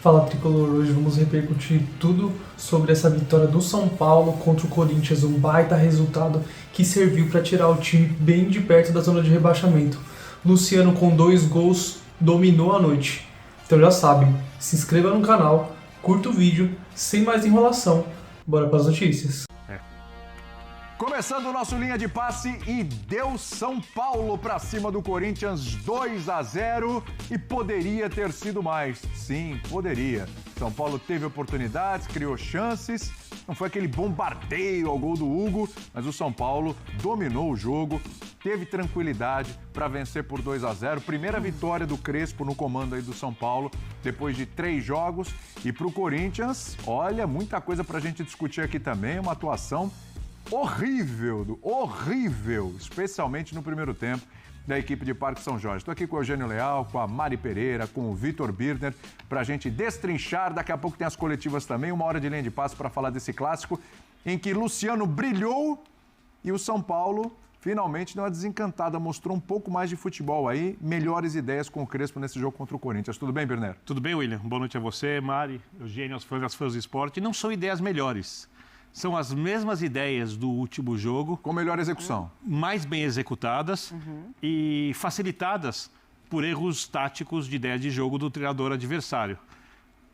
Fala Tricolor, hoje vamos repercutir tudo sobre essa vitória do São Paulo contra o Corinthians, um baita resultado que serviu para tirar o time bem de perto da zona de rebaixamento. Luciano com 2 gols dominou a noite. Então já sabe, se inscreva no canal, curta o vídeo, sem mais enrolação, bora para as notícias. Começando o nosso linha de passe e deu São Paulo para cima do Corinthians 2-0 e poderia ter sido mais. Sim, poderia. São Paulo teve oportunidades, criou chances, não foi aquele bombardeio ao gol do Hugo, mas o São Paulo dominou o jogo, teve tranquilidade para vencer por 2-0. Primeira vitória do Crespo no comando aí do São Paulo, depois de 3 jogos. E para o Corinthians, olha, muita coisa para a gente discutir aqui também, uma atuação horrível, especialmente no primeiro tempo da equipe de Parque São Jorge. Estou aqui com o Eugênio Leal, com a Mari Pereira, com o Vitor Birner, para a gente destrinchar. Daqui a pouco tem as coletivas também, 1 hora de linha de passe para falar desse clássico, em que Luciano brilhou e o São Paulo finalmente deu uma desencantada, mostrou um pouco mais de futebol aí, melhores ideias com o Crespo nesse jogo contra o Corinthians. Tudo bem, Birner? Tudo bem, William? Boa noite a você, Mari, Eugênio, aos fãs do esporte. Não são ideias melhores. São as mesmas ideias do último jogo. Com melhor execução. Mais bem executadas e facilitadas por erros táticos de ideia de jogo do treinador adversário.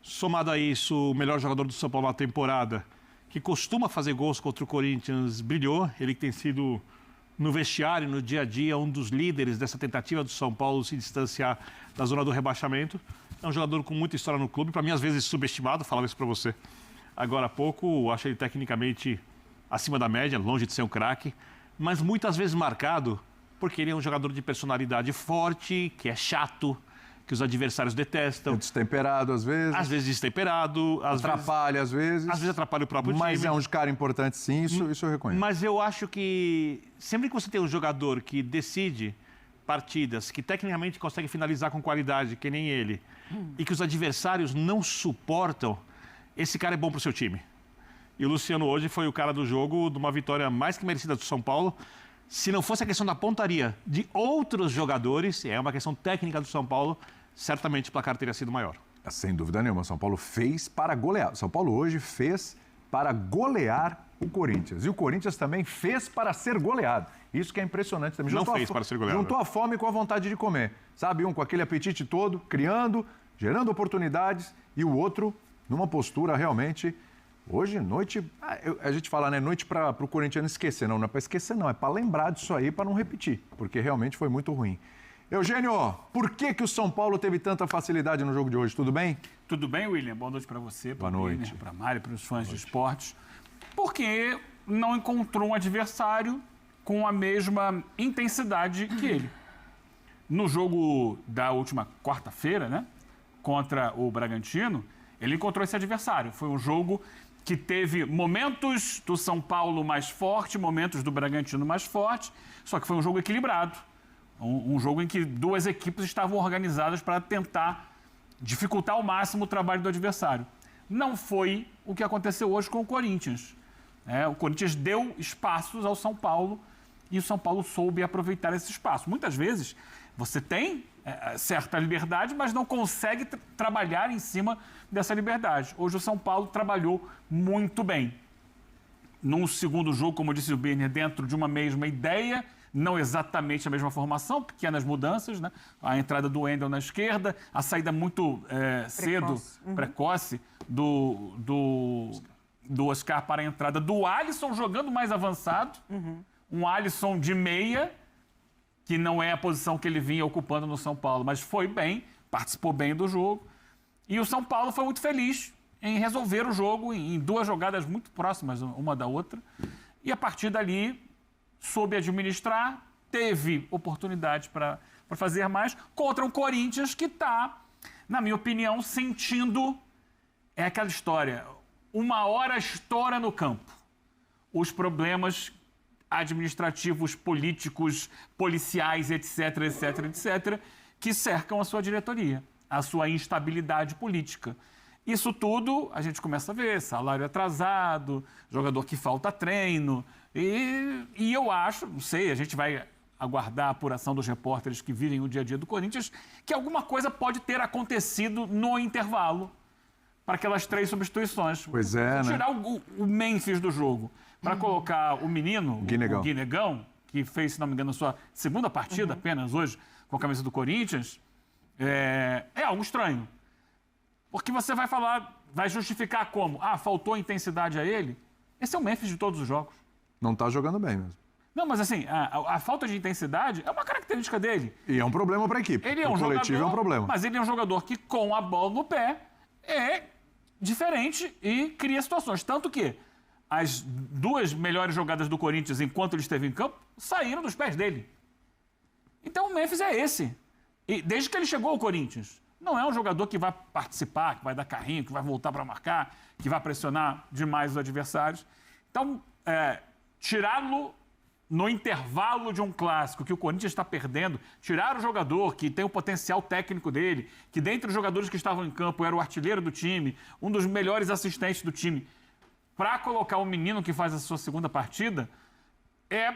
Somado a isso, o melhor jogador do São Paulo na temporada, que costuma fazer gols contra o Corinthians, brilhou. Ele que tem sido, no vestiário, no dia a dia, um dos líderes dessa tentativa do São Paulo se distanciar da zona do rebaixamento. É um jogador com muita história no clube, para mim, às vezes, subestimado, falava isso para você. Agora há pouco, acho ele tecnicamente acima da média, longe de ser um craque, mas muitas vezes marcado porque ele é um jogador de personalidade forte, que é chato, que os adversários detestam. É destemperado às vezes. Às vezes destemperado. Atrapalha às vezes. Às vezes atrapalha o próprio time. Mas é um cara importante sim, isso eu reconheço. Mas eu acho que sempre que você tem um jogador que decide partidas, que tecnicamente consegue finalizar com qualidade, que nem ele, e que os adversários não suportam, esse cara é bom para o seu time. E o Luciano hoje foi o cara do jogo de uma vitória mais que merecida do São Paulo. Se não fosse a questão da pontaria de outros jogadores, é uma questão técnica do São Paulo, certamente o placar teria sido maior. Sem dúvida nenhuma, São Paulo fez para golear. São Paulo hoje fez para golear o Corinthians. E o Corinthians também fez para ser goleado. Isso que é impressionante também. Não fez para ser goleado. Juntou a fome com a vontade de comer. Sabe, um com aquele apetite todo, criando, gerando oportunidades, e o outro numa postura realmente, hoje, noite, a gente fala, né, noite para o corintiano esquecer. Não é para esquecer, não, é para lembrar disso aí, para não repetir, porque realmente foi muito ruim. Eugênio, por que o São Paulo teve tanta facilidade no jogo de hoje? Tudo bem? Tudo bem, William? Boa noite para você, para o Birner, para a Mari, para os fãs de esportes. Porque não encontrou um adversário com a mesma intensidade que ele. No jogo da última quarta-feira, né, contra o Bragantino, ele encontrou esse adversário. Foi um jogo que teve momentos do São Paulo mais forte, momentos do Bragantino mais forte, só que foi um jogo equilibrado. Um jogo em que 2 equipes estavam organizadas para tentar dificultar ao máximo o trabalho do adversário. Não foi o que aconteceu hoje com o Corinthians. O Corinthians deu espaços ao São Paulo e o São Paulo soube aproveitar esse espaço. Muitas vezes você tem certa liberdade, mas não consegue trabalhar em cima dessa liberdade. Hoje o São Paulo trabalhou muito bem. Num segundo jogo, como disse o Birner, dentro de uma mesma ideia, não exatamente a mesma formação, pequenas mudanças, né? A entrada do Wendel na esquerda, a saída muito precoce do Oscar para a entrada do Alisson, jogando mais avançado. Um Alisson de meia, que não é a posição que ele vinha ocupando no São Paulo, mas foi bem, participou bem do jogo. E o São Paulo foi muito feliz em resolver o jogo em 2 jogadas muito próximas uma da outra. E a partir dali, soube administrar, teve oportunidade para fazer mais contra um Corinthians que está, na minha opinião, sentindo aquela história. Uma hora estoura no campo. Os problemas administrativos, políticos, policiais, etc., que cercam a sua diretoria, a sua instabilidade política. Isso tudo a gente começa a ver, salário atrasado, jogador que falta treino, e eu acho, não sei, a gente vai aguardar a apuração dos repórteres que vivem o dia a dia do Corinthians, que alguma coisa pode ter acontecido no intervalo para aquelas 3 substituições. Pois é, né? Tirar o Memphis do jogo para colocar o menino, o Guinegão, que fez, se não me engano, a sua segunda partida apenas hoje com a camisa do Corinthians, é algo estranho. Porque você vai falar, vai justificar como? Faltou intensidade a ele? Esse é o Memphis de todos os jogos. Não tá jogando bem mesmo. Não, mas assim, a falta de intensidade é uma característica dele. E é um problema para a equipe. Ele é o um coletivo jogador, é um problema. Mas ele é um jogador que, com a bola no pé, é diferente e cria situações. Tanto que as 2 melhores jogadas do Corinthians, enquanto ele esteve em campo, saíram dos pés dele. Então o Memphis é esse. E desde que ele chegou ao Corinthians, não é um jogador que vai participar, que vai dar carrinho, que vai voltar para marcar, que vai pressionar demais os adversários. Então, tirá-lo no intervalo de um clássico que o Corinthians está perdendo, tirar o jogador que tem o potencial técnico dele, que dentre os jogadores que estavam em campo era o artilheiro do time, um dos melhores assistentes do time, para colocar o menino que faz a sua segunda partida, é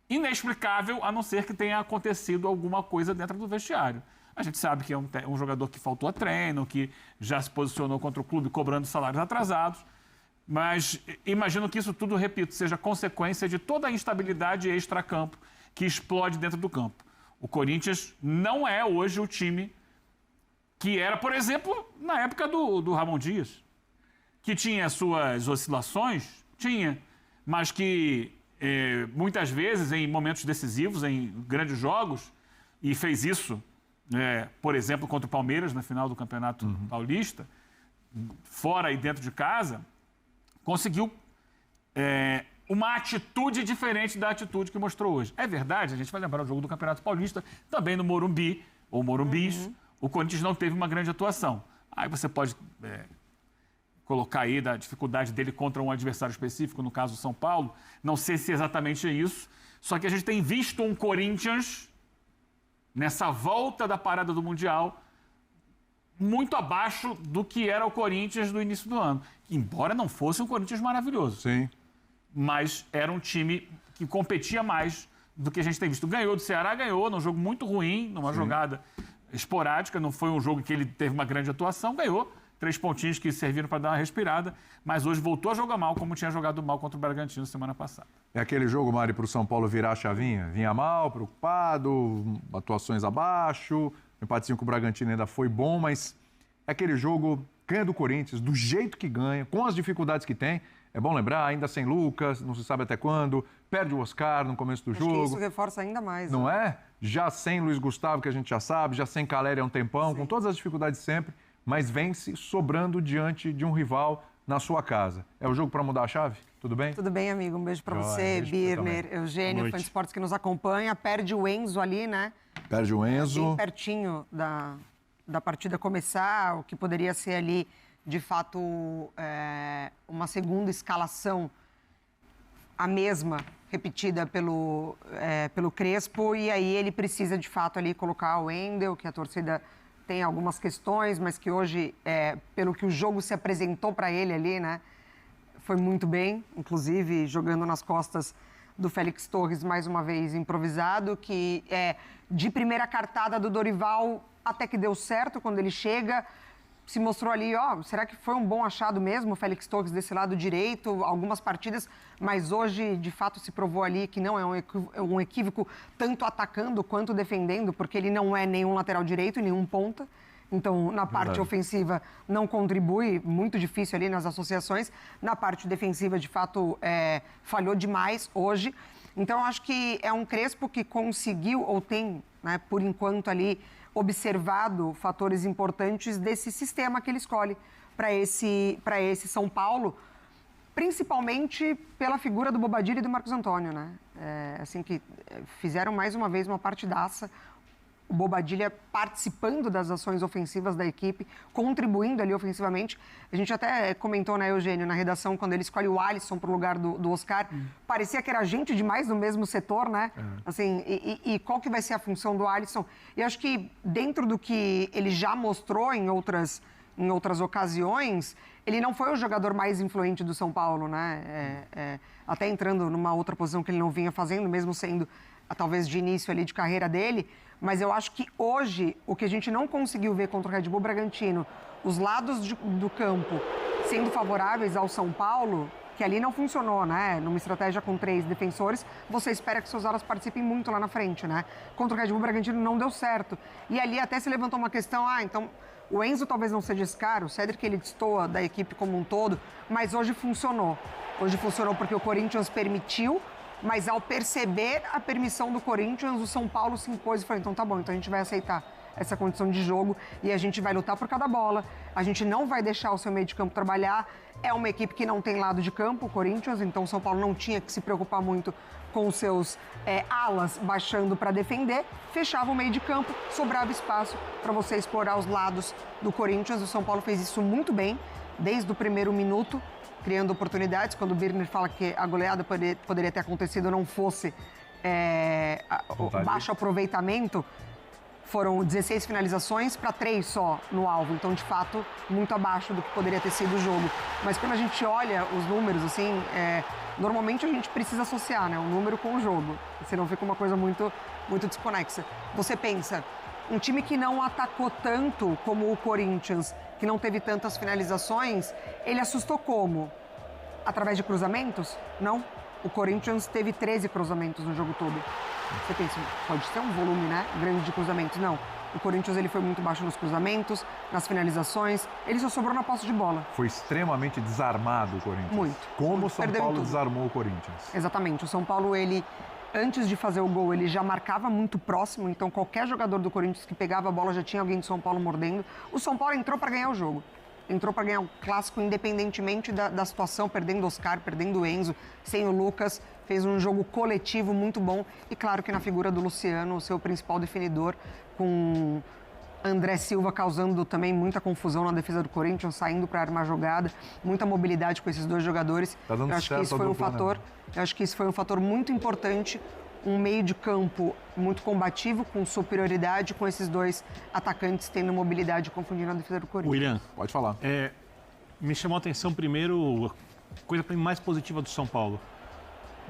inexplicável, a não ser que tenha acontecido alguma coisa dentro do vestiário. A gente sabe que é um jogador que faltou a treino, que já se posicionou contra o clube cobrando salários atrasados, mas imagino que isso tudo, repito, seja consequência de toda a instabilidade extracampo que explode dentro do campo. O Corinthians não é hoje o time que era, por exemplo, na época do Ramon Dias, que tinha suas oscilações, mas que muitas vezes, em momentos decisivos, em grandes jogos, e fez isso, por exemplo, contra o Palmeiras na final do Campeonato Paulista, fora e dentro de casa, conseguiu uma atitude diferente da atitude que mostrou hoje. É verdade, a gente vai lembrar o jogo do Campeonato Paulista, também no Morumbi, ou Morumbis, o Corinthians não teve uma grande atuação. Aí você pode colocar aí da dificuldade dele contra um adversário específico, no caso o São Paulo. Não sei se é exatamente isso, só que a gente tem visto um Corinthians, nessa volta da parada do Mundial, muito abaixo do que era o Corinthians do início do ano. Embora não fosse um Corinthians maravilhoso. Sim. Mas era um time que competia mais do que a gente tem visto. Ganhou do Ceará, ganhou num jogo muito ruim, numa jogada esporádica, não foi um jogo que ele teve uma grande atuação, ganhou 3 pontinhos que serviram para dar uma respirada, mas hoje voltou a jogar mal, como tinha jogado mal contra o Bragantino semana passada. É aquele jogo, Mari, para o São Paulo virar a chavinha? Vinha mal, preocupado, atuações abaixo, o empatezinho com o Bragantino ainda foi bom, mas é aquele jogo, ganha do Corinthians, do jeito que ganha, com as dificuldades que tem. É bom lembrar, ainda sem Lucas, não se sabe até quando, perde o Oscar no começo do jogo. Acho que isso reforça ainda mais. Não é? Já sem Luiz Gustavo, que a gente já sabe, já sem Caleri há um tempão, com todas as dificuldades sempre, mas vence sobrando diante de um rival na sua casa. É o jogo para mudar a chave? Tudo bem? Tudo bem, amigo. Um beijo para você, beijo Birner, Eugênio, fã de esportes que nos acompanha. Perde o Enzo ali, né? Perde o Enzo. Bem pertinho da partida começar, o que poderia ser ali, de fato, uma segunda escalação, a mesma, repetida pelo Crespo, e aí ele precisa, de fato, ali colocar o Wendel, que a torcida tem algumas questões, mas que hoje, pelo que o jogo se apresentou para ele ali, né, foi muito bem, inclusive jogando nas costas do Félix Torres, mais uma vez improvisado, que de primeira cartada do Dorival até que deu certo quando ele chega, se mostrou ali, será que foi um bom achado mesmo o Félix Torres desse lado direito, algumas partidas, mas hoje, de fato, se provou ali que não é um equívoco tanto atacando quanto defendendo, porque ele não é nenhum lateral direito e nenhum ponta. Então, na parte ofensiva, não contribui, muito difícil ali nas associações. Na parte defensiva, de fato, falhou demais hoje. Então, acho que é um Crespo que conseguiu, ou tem, né, por enquanto ali, observado fatores importantes desse sistema que ele escolhe para esse São Paulo, principalmente pela figura do Bobadilla e do Marcos Antônio, né? Assim que fizeram mais uma vez uma partidaça, o Bobadilla participando das ações ofensivas da equipe, contribuindo ali ofensivamente. A gente até comentou, né, Eugênio, na redação, quando ele escolhe o Alisson para o lugar do Oscar, parecia que era gente demais no mesmo setor, né? Assim, e qual que vai ser a função do Alisson? E acho que dentro do que ele já mostrou em outras ocasiões, ele não foi o jogador mais influente do São Paulo, né? Até entrando numa outra posição que ele não vinha fazendo, mesmo sendo talvez de início ali de carreira dele, Mas eu acho que hoje, o que a gente não conseguiu ver contra o Red Bull Bragantino, os lados do campo sendo favoráveis ao São Paulo, que ali não funcionou, né? Numa estratégia com 3 defensores, você espera que seus alas participem muito lá na frente, né? Contra o Red Bull Bragantino não deu certo. E ali até se levantou uma questão, então o Enzo talvez não seja esse cara, o Cedric ele destoa da equipe como um todo, mas hoje funcionou. Hoje funcionou porque o Corinthians permitiu, mas ao perceber a permissão do Corinthians, o São Paulo se impôs e falou, então tá bom, então a gente vai aceitar essa condição de jogo e a gente vai lutar por cada bola, a gente não vai deixar o seu meio de campo trabalhar. É uma equipe que não tem lado de campo, o Corinthians, então o São Paulo não tinha que se preocupar muito com os seus alas baixando para defender, fechava o meio de campo, sobrava espaço para você explorar os lados do Corinthians. O São Paulo fez isso muito bem, desde o primeiro minuto, criando oportunidades. Quando o Birner fala que a goleada poderia ter acontecido não fosse o baixo aproveitamento, foram 16 finalizações para 3 só no alvo. Então, de fato, muito abaixo do que poderia ter sido o jogo. Mas quando a gente olha os números, assim, normalmente a gente precisa associar, né, o número com o jogo. Senão fica uma coisa muito, muito desconexa. Você pensa, um time que não atacou tanto como o Corinthians, que não teve tantas finalizações, ele assustou como? Através de cruzamentos? Não. O Corinthians teve 13 cruzamentos no jogo todo. Você pensa, pode ser um volume, né, grande de cruzamentos? Não. O Corinthians ele foi muito baixo nos cruzamentos, nas finalizações. Ele só sobrou na posse de bola. Foi extremamente desarmado o Corinthians. Muito. Como o São Perdeu Paulo tudo. desarmou o Corinthians. Exatamente. O São Paulo, ele, antes de fazer o gol, ele já marcava muito próximo. Então, qualquer jogador do Corinthians que pegava a bola já tinha alguém do São Paulo mordendo. O São Paulo entrou para ganhar o jogo. Entrou para ganhar o clássico, independentemente da situação, perdendo o Oscar, perdendo o Enzo, sem o Lucas. Fez um jogo coletivo muito bom. E claro que na figura do Luciano, o seu principal definidor, com André Silva causando também muita confusão na defesa do Corinthians, saindo para armar jogada, muita mobilidade com esses dois jogadores. Tá dando Eu acho que certo isso a foi um dupla, fator, né? eu acho que isso foi um fator muito importante, um meio de campo muito combativo, com superioridade, com esses dois atacantes tendo mobilidade, confundindo a defesa do Corinthians. William, Pode falar. me chamou a atenção primeiro, a coisa mais positiva do São Paulo.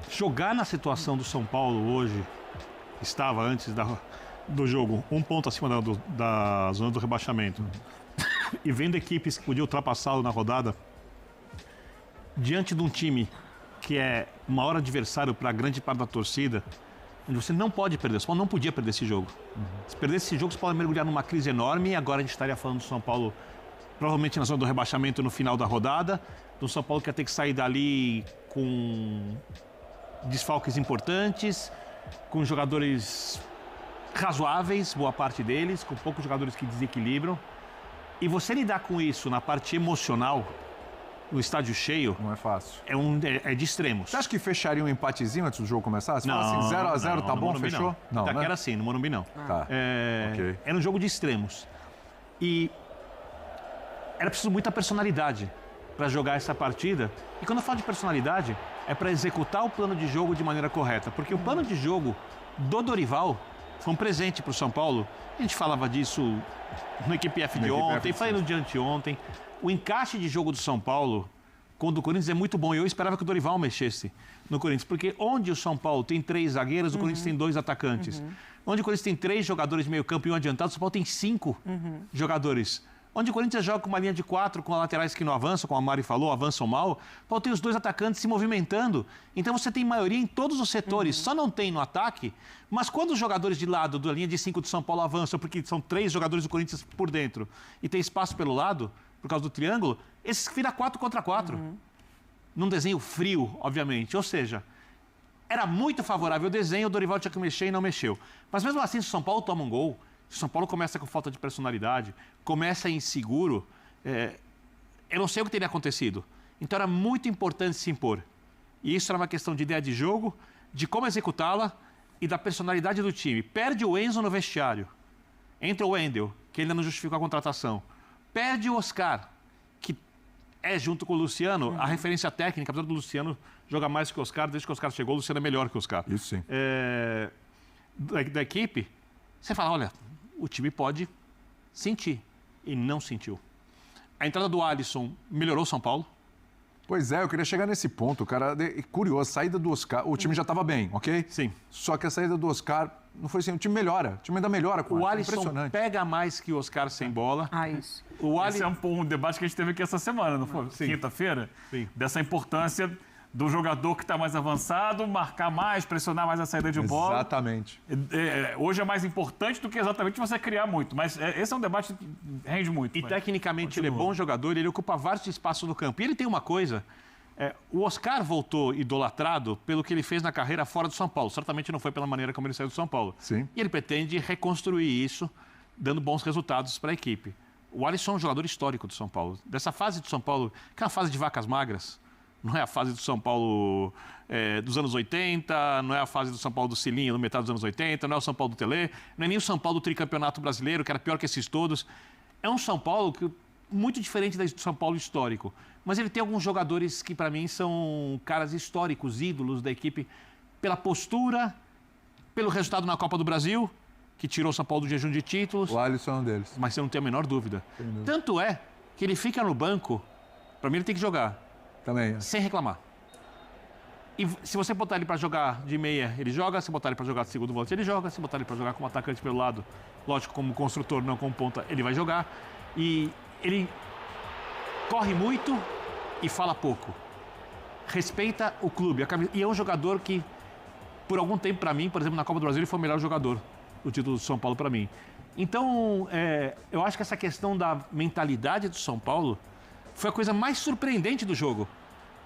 Jogar na situação do São Paulo hoje, estava antes do jogo, 1 ponto acima da zona do rebaixamento, e vendo equipes que podiam ultrapassá-lo na rodada, diante de um time que é o maior adversário para grande parte da torcida, onde você não pode perder. O São Paulo não podia perder esse jogo. Se perdesse esse jogo, você pode mergulhar numa crise enorme, e agora a gente estaria falando do São Paulo provavelmente na zona do rebaixamento no final da rodada, do São Paulo que ia ter que sair dali com desfalques importantes, com jogadores razoáveis, boa parte deles, com poucos jogadores que desequilibram. E você lidar com isso na parte emocional, no estádio cheio, Não é fácil. é de extremos. Você acha que fecharia um empatezinho antes do jogo começar? Você Não, fala assim, 0x0, não, tá no bom, Morumbi fechou? Não, né? era assim, no Morumbi não. Tá. Ok. Era um jogo de extremos. E era preciso muita personalidade para jogar essa partida. E quando eu falo de personalidade, é para executar o plano de jogo de maneira correta. Porque o plano de jogo do Dorival foi um presente para o São Paulo. A gente falava disso no Equipe F de ontem, falei no dia anteontem. O encaixe de jogo do São Paulo com o do Corinthians é muito bom. E eu esperava que o Dorival mexesse no Corinthians. Porque onde o São Paulo tem 3 zagueiros, o Corinthians tem 2 atacantes. Onde o Corinthians tem 3 jogadores de meio campo e um adiantado, o São Paulo tem 5 jogadores. Onde o Corinthians joga com uma linha de 4, com laterais que não avançam, como a Mari falou, avançam mal, o Paulo tem os 2 atacantes se movimentando. Então você tem maioria em todos os setores, só não tem no ataque. Mas quando os jogadores de lado da linha de 5 do São Paulo avançam, porque são 3 jogadores do Corinthians por dentro, e tem espaço pelo lado, por causa do triângulo, esses vira 4 contra 4. Num desenho frio, obviamente. Ou seja, era muito favorável o desenho, o Dorival tinha que mexer e não mexeu. Mas mesmo assim, se o São Paulo toma um gol, se o São Paulo começa com falta de personalidade, começa inseguro, eu não sei o que teria acontecido. Então era muito importante se impor. E isso era uma questão de ideia de jogo, de como executá-la e da personalidade do time. Perde o Enzo no vestiário. Entra o Wendel, que ainda não justificou a contratação. Perde o Oscar, que é, junto com o Luciano, a referência técnica, apesar do Luciano jogar mais que o Oscar, desde que o Oscar chegou, o Luciano é melhor que o Oscar. Isso sim. Da equipe, você fala, olha, o time pode sentir, e não sentiu. A entrada do Alisson melhorou o São Paulo. Pois é, eu queria chegar nesse ponto, cara. Curioso, a saída do Oscar, o time já estava bem, ok? Sim. Só que a saída do Oscar não foi assim, o time melhora, o time ainda melhora com O isso. Alisson Impressionante. pega mais que o Oscar sem bola. Isso. Esse é um debate que a gente teve aqui essa semana, não foi? Sim. Quinta-feira? Sim. Dessa importância do jogador que está mais avançado, marcar mais, pressionar mais a saída de bola. Exatamente. Hoje é mais importante do que exatamente você criar muito. Mas esse é um debate que rende muito. E tecnicamente ele é bom jogador, ele ocupa vários espaços no campo. E ele tem uma coisa, o Oscar voltou idolatrado pelo que ele fez na carreira fora do São Paulo. Certamente não foi pela maneira como ele saiu do São Paulo. Sim. E ele pretende reconstruir isso, dando bons resultados para a equipe. O Alisson é um jogador histórico do São Paulo. Dessa fase do São Paulo, que é uma fase de vacas magras, não é a fase do São Paulo dos anos 80, não é a fase do São Paulo do Cilinho, no metade dos anos 80, não é o São Paulo do Telê, não é nem o São Paulo do tricampeonato brasileiro, que era pior que esses todos. É um São Paulo muito diferente do São Paulo histórico. Mas ele tem alguns jogadores que, para mim, são caras históricos, ídolos da equipe, pela postura, pelo resultado na Copa do Brasil, que tirou o São Paulo do jejum de títulos. O Alisson é um deles. Mas você não tem a menor dúvida. Tanto é que ele fica no banco, para mim ele tem que jogar. Também. Sem reclamar. E se você botar ele para jogar de meia, ele joga. Se botar ele para jogar de segundo volante, ele joga. Se botar ele para jogar como atacante pelo lado, lógico, como construtor, não como ponta, ele vai jogar. E ele corre muito e fala pouco. Respeita o clube. E é um jogador que, por algum tempo para mim, por exemplo, na Copa do Brasil, ele foi o melhor jogador do título do São Paulo para mim. Então, eu acho que essa questão da mentalidade do São Paulo foi a coisa mais surpreendente do jogo.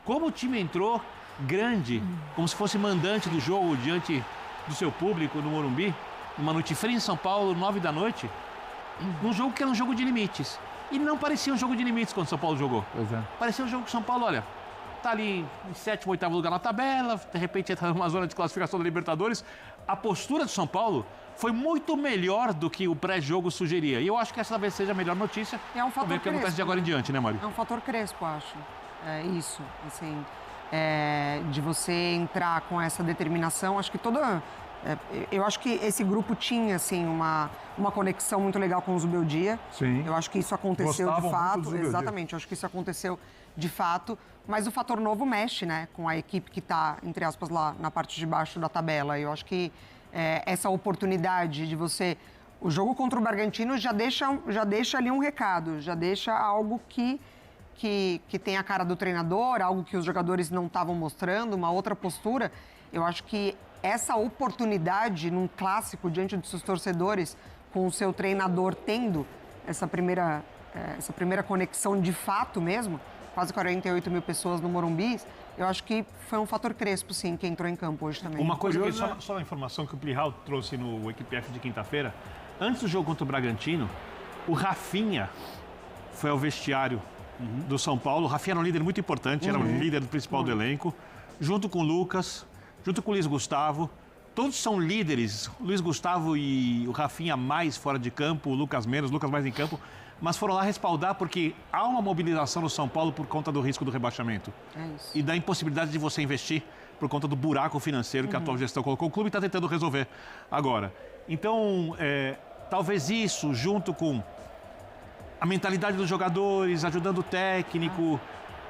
Como o time entrou grande, como se fosse mandante do jogo diante do seu público no Morumbi, numa noite fria em São Paulo, 9 da noite, num jogo que era um jogo de limites. E não parecia um jogo de limites quando o São Paulo jogou. Pois é. Parecia um jogo que o São Paulo, olha, tá ali em 7º, 8º lugar na tabela, de repente entra numa zona de classificação da Libertadores. A postura do São Paulo foi muito melhor do que o pré-jogo sugeria. E eu acho que essa talvez seja a melhor notícia. É um fator Vamos ver o que acontece de agora em diante, né, Mário? É um fator Crespo, acho. É isso, assim, de você entrar com essa determinação. Acho que eu acho que esse grupo tinha, assim, uma conexão muito legal com o Zubeldia. Sim. Eu acho que isso aconteceu Gostavam de muito do fato. Zubeldia. Exatamente, eu acho que isso aconteceu de fato. Mas o fator novo mexe, né, com a equipe que está, entre aspas, lá na parte de baixo da tabela. Eu acho que essa oportunidade de você... O jogo contra o Bragantino já deixa ali um recado, já deixa algo que tem a cara do treinador, algo que os jogadores não estavam mostrando, uma outra postura. Eu acho que essa oportunidade num clássico diante dos seus torcedores, com o seu treinador tendo essa primeira conexão de fato mesmo, quase 48 mil pessoas no Morumbi, eu acho que foi um fator Crespo, sim, que entrou em campo hoje também. Uma coisa, só uma informação que o Plihal trouxe no WikiPF de quinta-feira. Antes do jogo contra o Bragantino, o Rafinha foi ao vestiário do São Paulo. O Rafinha era um líder muito importante, era o líder principal do elenco, junto com o Lucas, junto com o Luiz Gustavo. Todos são líderes, o Luiz Gustavo e o Rafinha mais fora de campo, o Lucas menos, o Lucas mais em campo, mas foram lá respaldar porque há uma mobilização no São Paulo por conta do risco do rebaixamento. É isso. E da impossibilidade de você investir por conta do buraco financeiro que a atual gestão colocou. O clube está tentando resolver agora. Então, talvez isso, junto com a mentalidade dos jogadores, ajudando o técnico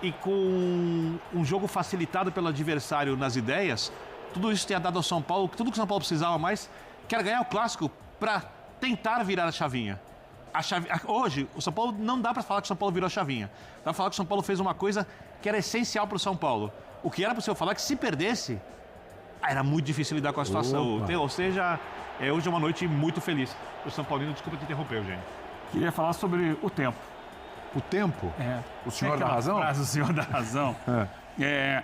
e com um jogo facilitado pelo adversário nas ideias, tudo isso tenha dado ao São Paulo, tudo que o São Paulo precisava mais, que era ganhar o Clássico para tentar virar a chavinha. Hoje, o São Paulo não dá para falar que o São Paulo virou a chavinha. Dá para falar que o São Paulo fez uma coisa que era essencial para o São Paulo. O que era possível falar é que se perdesse, era muito difícil lidar com a situação. Ou seja, hoje é uma noite muito feliz. O São Paulino, desculpa te interromper, Eugênio. Queria falar sobre o tempo. O tempo? O senhor da Aquela razão? frase, o senhor da razão.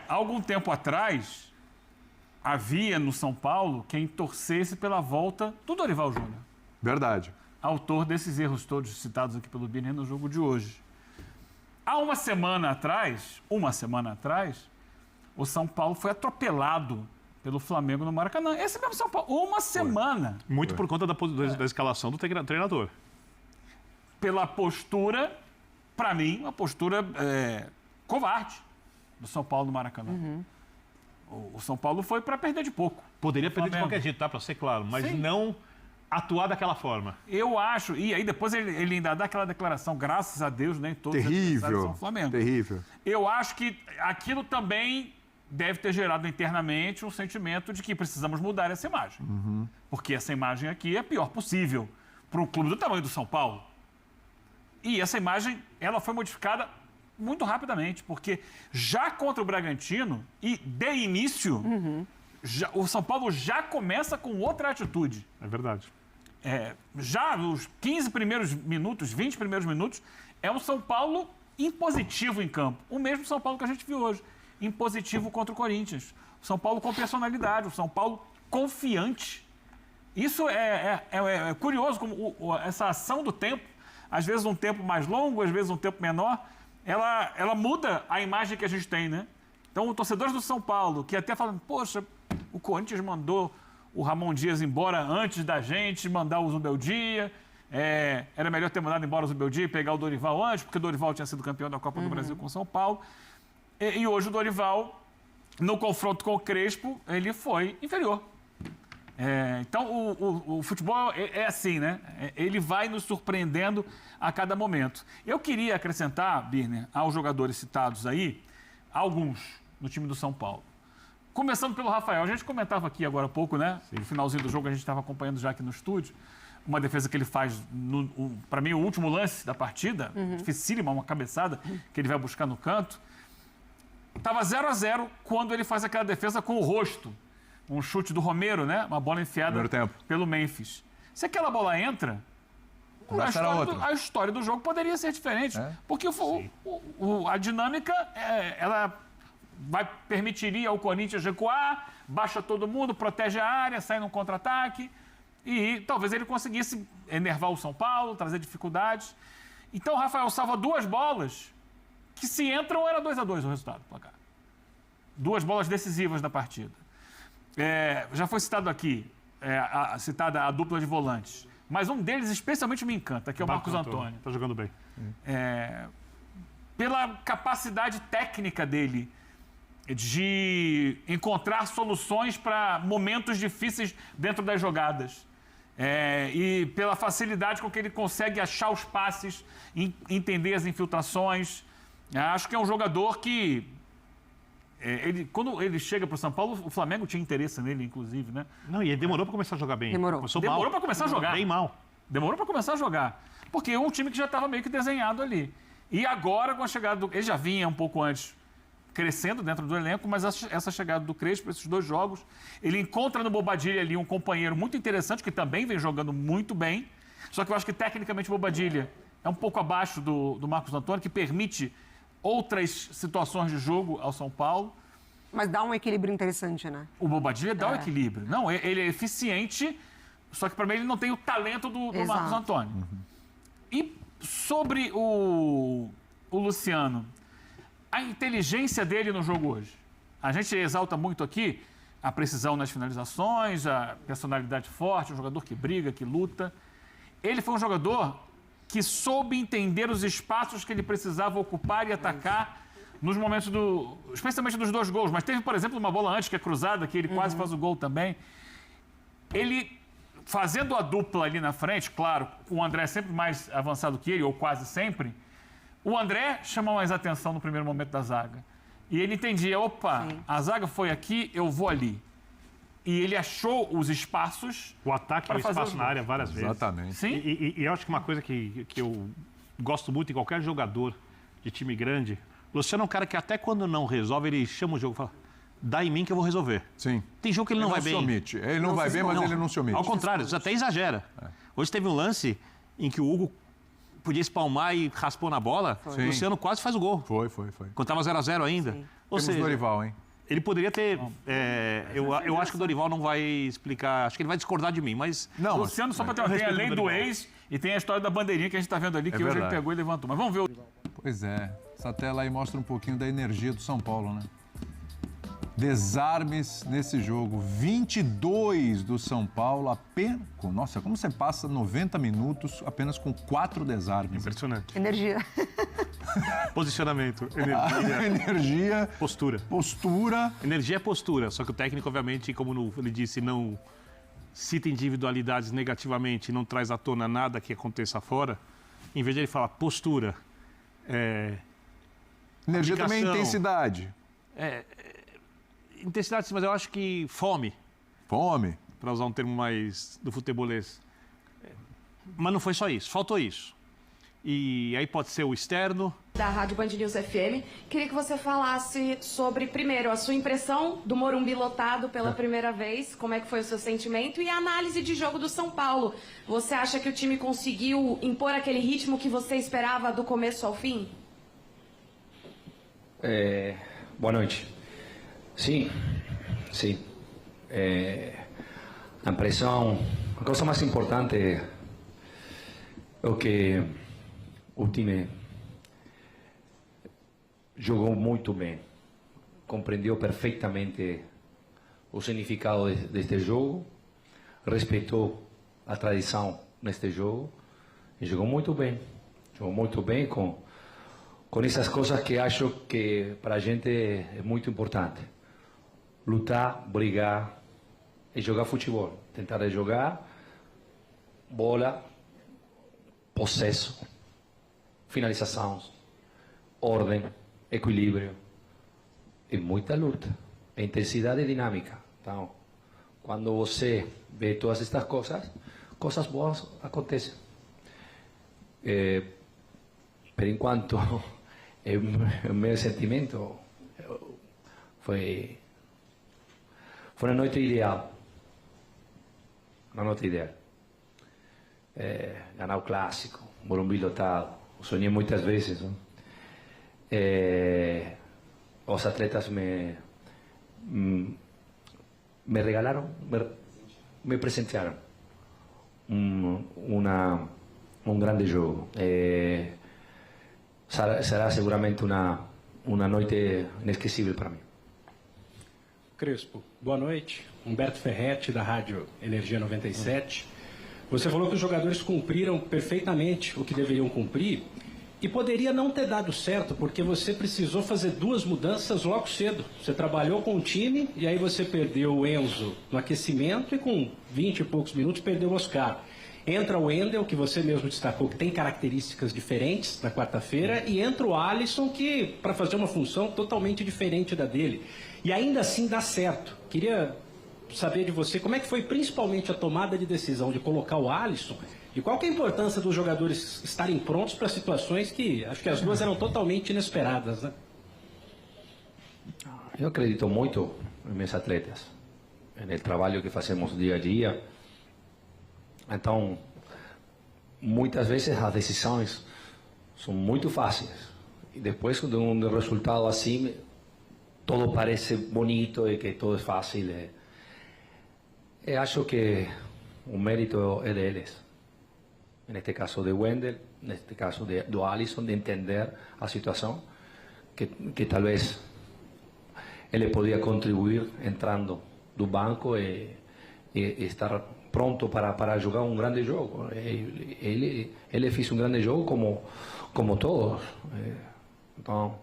Há algum tempo atrás, havia no São Paulo quem torcesse pela volta do Dorival Júnior. Verdade. Autor desses erros todos citados aqui pelo Birner no jogo de hoje. Há uma semana atrás, o São Paulo foi atropelado pelo Flamengo no Maracanã. Esse mesmo São Paulo, uma semana. Muito por conta da escalação do treinador. Pela postura, para mim, uma postura covarde do São Paulo no Maracanã. O São Paulo foi para perder de pouco. Poderia perder de qualquer jeito, tá? Para ser claro, mas Sim. não atuar daquela forma. Eu acho, e aí depois ele ainda dá aquela declaração, graças a Deus, nem todos os adversários são Flamengo. Terrível. Eu acho que aquilo também deve ter gerado internamente um sentimento de que precisamos mudar essa imagem. Porque essa imagem aqui é a pior possível para um clube do tamanho do São Paulo. E essa imagem, ela foi modificada muito rapidamente, porque já contra o Bragantino, e de início, o São Paulo já começa com outra atitude. É verdade. Já nos 15 primeiros minutos, 20 primeiros minutos, é um São Paulo impositivo em campo. O mesmo São Paulo que a gente viu hoje. Impositivo contra o Corinthians. O São Paulo com personalidade, o São Paulo confiante. Isso é curioso, como essa ação do tempo, às vezes um tempo mais longo, às vezes um tempo menor, ela muda a imagem que a gente tem, né? Então, os torcedores do São Paulo, que até falam, poxa, o Corinthians mandou o Ramon Dias embora antes da gente mandar o Zubeldia, era melhor ter mandado embora o Zubeldia e pegar o Dorival antes, porque o Dorival tinha sido campeão da Copa do Brasil com o São Paulo. E hoje o Dorival, no confronto com o Crespo, ele foi inferior. Então, o futebol é assim, né? Ele vai nos surpreendendo a cada momento. Eu queria acrescentar, Birner, aos jogadores citados aí, alguns no time do São Paulo. Começando pelo Rafael. A gente comentava aqui agora há pouco, né? No finalzinho do jogo, a gente estava acompanhando já aqui no estúdio. Uma defesa que ele faz, para mim, o último lance da partida. Dificílima, uma cabeçada que ele vai buscar no canto. Estava 0-0 quando ele faz aquela defesa com o rosto. Um chute do Romero, né? Uma bola enfiada pelo Memphis. Se aquela bola entra, a história do jogo poderia ser diferente. Porque a dinâmica, ela permitiria ao Corinthians recuar, baixa todo mundo, protege a área, sai num contra-ataque. E talvez ele conseguisse enervar o São Paulo, trazer dificuldades. Então o Rafael salva duas bolas que, se entram, era 2-2 o resultado do placar. Duas bolas decisivas da partida. Já foi citado aqui, citada a dupla de volantes. Mas um deles especialmente me encanta, que é o Marcos Antônio. Está jogando bem. Pela capacidade técnica dele de encontrar soluções para momentos difíceis dentro das jogadas. E pela facilidade com que ele consegue achar os passes, entender as infiltrações. Acho que é um jogador que... quando ele chega para o São Paulo, o Flamengo tinha interesse nele, inclusive, né? Não, e ele demorou para começar a jogar bem. Demorou para começar a jogar. Bem mal. Demorou para começar a jogar. Porque é um time que já estava meio que desenhado ali. E agora, com a chegada ele já vinha um pouco antes crescendo dentro do elenco, mas essa chegada do Crespo, esses dois jogos, ele encontra no Bobadilha ali um companheiro muito interessante, que também vem jogando muito bem. Só que eu acho que, tecnicamente, o Bobadilha é um pouco abaixo do Marcos Antônio, que permite outras situações de jogo ao São Paulo. Mas dá um equilíbrio interessante, né? O Bobadilha dá um equilíbrio. Não, ele é eficiente, só que para mim ele não tem o talento do Marcos Antônio. E sobre o Luciano, a inteligência dele no jogo hoje. A gente exalta muito aqui a precisão nas finalizações, a personalidade forte, um jogador que briga, que luta. Ele foi um jogador que soube entender os espaços que ele precisava ocupar e atacar nos momentos especialmente dos dois gols. Mas teve, por exemplo, uma bola antes que é cruzada, que ele quase faz o gol também. Ele, fazendo a dupla ali na frente, claro, o André sempre mais avançado que ele, ou quase sempre, o André chama mais atenção no primeiro momento da zaga. E ele entendia, a zaga foi aqui, eu vou ali. E ele achou os espaços. O ataque e o espaço na área várias vezes. Exatamente. Sim. E eu acho que uma coisa que eu gosto muito em qualquer jogador de time grande, o Luciano é um cara que até quando não resolve, ele chama o jogo e fala, dá em mim que eu vou resolver. Sim. Tem jogo que ele não vai bem. Ele não se omite. Ele não vai bem, mas ele não se omite. Ao contrário, você até exagera. Hoje teve um lance em que o Hugo podia espalmar e raspou na bola. O Luciano quase faz o gol. Foi. Quando estava 0-0 ainda. Sim. Ou seja, Dorival, hein? ele poderia ter... eu acho que o Dorival não vai explicar... Acho que ele vai discordar de mim, mas... Não, o Luciano, só para ter uma... Tem a lei do ex e tem a história da bandeirinha que a gente está vendo ali, que hoje ele pegou e levantou. Mas vamos ver o... Pois é. Essa tela aí mostra um pouquinho da energia do São Paulo, né? Desarmes nesse jogo. 22 do São Paulo, apenas... Nossa, como você passa 90 minutos apenas com 4 desarmes? Impressionante. Energia. Posicionamento, Energia. Postura. Postura. Energia é postura, só que o técnico, obviamente, como ele disse, não cita individualidades negativamente e não traz à tona nada que aconteça fora, em vez de ele falar postura, Energia também é aplicação, intensidade. intensidade, mas eu acho que fome, Fome. para usar um termo mais do futebolês. Mas não foi só isso, faltou isso. E aí pode ser o externo. Da Rádio Band News FM, queria que você falasse sobre, primeiro, a sua impressão do Morumbi lotado pela primeira vez, como é que foi o seu sentimento, e a análise de jogo do São Paulo. Você acha que o time conseguiu impor aquele ritmo que você esperava do começo ao fim? Boa noite. Sim, sim. A impressão, a coisa mais importante é o que o time jogou muito bem, compreendeu perfeitamente o significado deste jogo, respeitou a tradição neste jogo e jogou muito bem com essas coisas que acho que para a gente é muito importante: lutar, brigar e jogar futebol, tentar jogar bola, possesso, finalizações, ordem, equilíbrio e muita luta, intensidade e dinâmica. Então, quando você vê todas estas coisas, coisas boas acontecem. Por enquanto, o meu sentimento foi uma noite ideal. Uma noite ideal. Ganhar o clássico, Morumbi lotado. Sonhei muitas vezes. Os atletas me regalaram, me presentearam um grande jogo. Será seguramente uma noite inesquecível para mim. Crespo, boa noite. Humberto Ferretti, da Rádio Energia 97. Você falou que os jogadores cumpriram perfeitamente o que deveriam cumprir e poderia não ter dado certo, porque você precisou fazer 2 mudanças logo cedo. Você trabalhou com o time e aí você perdeu o Enzo no aquecimento e com 20 e poucos minutos perdeu o Oscar. Entra o Wendel, que você mesmo destacou, que tem características diferentes na quarta-feira, e entra o Alisson, que para fazer uma função totalmente diferente da dele. E ainda assim dá certo. Queria saber de você como é que foi principalmente a tomada de decisão de colocar o Alisson e qual que é a importância dos jogadores estarem prontos para situações que acho que as duas eram totalmente inesperadas, né? Eu acredito muito em meus atletas, no trabalho que fazemos dia a dia. Então, muitas vezes as decisões são muito fáceis e depois de um resultado assim, todo parece bonito e que todo é fácil. Eu acho que o mérito é deles. Neste caso de Wendel, neste caso do Alisson, de entender a situação, que talvez ele podia contribuir entrando do banco e estar pronto para jogar um grande jogo. Ele fez um grande jogo como todos. Então,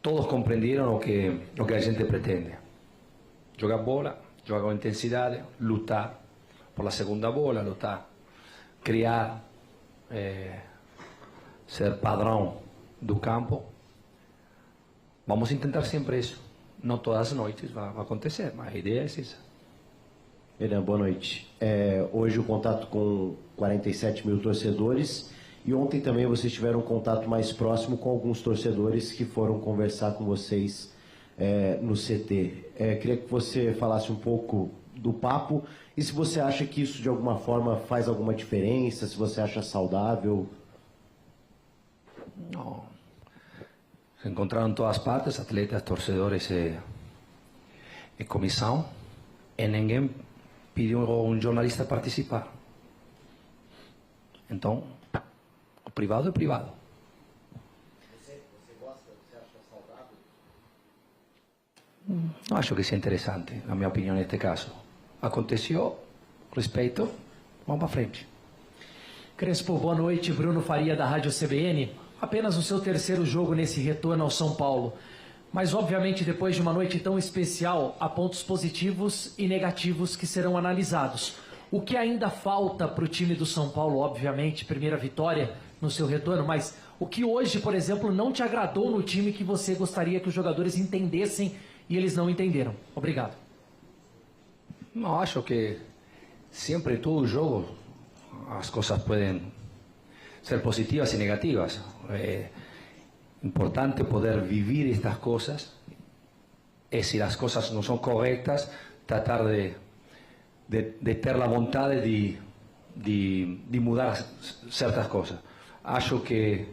todos compreenderam o que a gente pretende. Jogar bola, jogar com intensidade, lutar por a segunda bola, lutar, criar, ser padrão do campo. Vamos tentar sempre isso. Não todas as noites vai acontecer, mas a ideia é essa. Renan, boa noite. Hoje o contato com 47 mil torcedores e ontem também vocês tiveram um contato mais próximo com alguns torcedores que foram conversar com vocês no CT. Queria que você falasse um pouco do papo e se você acha que isso de alguma forma faz alguma diferença, se você acha saudável. Não. Se encontraram todas as partes, atletas, torcedores e comissão, e ninguém pediu um jornalista participar. Então, o privado é privado. Você gosta? Você acha saudável? Não acho que seja interessante, na minha opinião, neste caso. Aconteceu, respeito, vamos para frente. Crespo, boa noite. Bruno Faria, da Rádio CBN. Apenas o seu terceiro jogo nesse retorno ao São Paulo. Mas, obviamente, depois de uma noite tão especial, há pontos positivos e negativos que serão analisados. O que ainda falta para o time do São Paulo, obviamente, primeira vitória no seu retorno, mas o que hoje, por exemplo, não te agradou no time que você gostaria que os jogadores entendessem e eles não entenderam? Obrigado. Não, acho que sempre em todo jogo as coisas podem ser positivas e negativas. É importante poder vivir estas coisas e se as coisas não são corretas, tratar de ter a vontade de mudar certas coisas. Acho que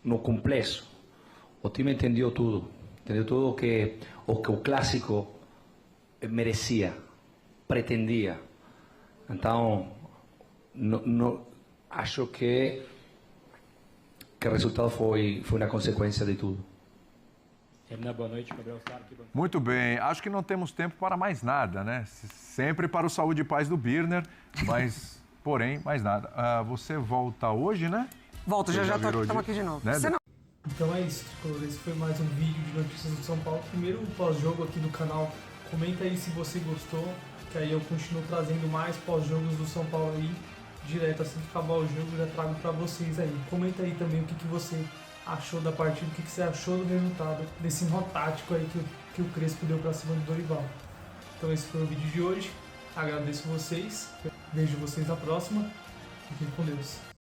no complexo o time entendeu tudo que o clássico merecia, pretendia. Então, acho que o resultado foi uma consequência de tudo. Boa noite, Gabriel Sarque. Muito bem, acho que não temos tempo para mais nada, né? Sempre para o Saúde e Paz do Birner, mas, porém, mais nada. Você volta hoje, né? Volto, já estamos aqui de novo. Né? Então é isso, tricolor. Esse foi mais um vídeo de notícias do São Paulo. Primeiro pós-jogo aqui do canal. Comenta aí se você gostou, que aí eu continuo trazendo mais pós-jogos do São Paulo aí, direto assim que acabar o jogo, já trago pra vocês aí. Comenta aí também o que você achou da partida, o que você achou do resultado, desse nó tático aí que o Crespo deu pra cima do Dorival. Então esse foi o vídeo de hoje. Agradeço vocês, vejo vocês na próxima. Fiquem com Deus.